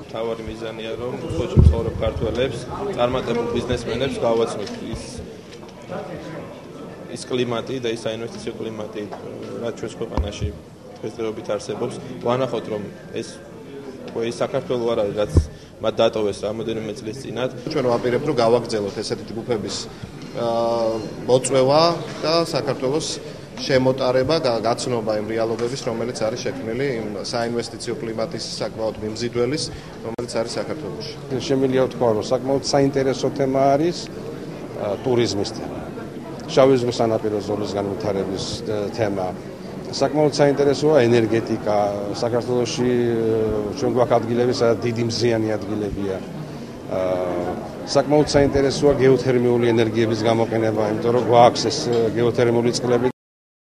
მთავარი მიზანია, რომ სოჭი მცხოვრებ ქართველებს, წარმატებულ ბიზნესმენებს გავაცნოთ ის კლიმატი და ის საინვესტიციო კლიმატი, რაც ჩვენს ქვეყანაში დღესდღეობით არსებობს. ვანახოთ, რომ ეს საქართველო არ არის, რაც მათ დატოვეს რამოდენიმე წლის წინათ. ჩვენ ვაპირებთ, რომ გავაგრძელოთ ესეთი ჯგუფების მოწვევა და საქართველოს შემოტარება, გაცნობა იმ რეალობების, რომელიც არის შექმნილი იმ საინვესტიციო კლიმატის საკმაოდ მიმზიდველის, რომელიც არის საქართველოში. Შემიძლია ვთქვა, რომ საკმაოდ საინტერესო თემა არის ტურიზმის თემა. შავი ზღვის სანაპირო ზოლის განვითარების თემა. საკმაოდ საინტერესოა ენერგეტიკა. საქართველოში ჩვენ გვაქვს ადგილები, სადაც დიდი მზიანი ადგილებია. საკმაოდ საინტერესოა გეოთერმიული ენერგიების გამოყენება, იმიტომ რომ გვაქვს ეს გეოთერმული წყლები.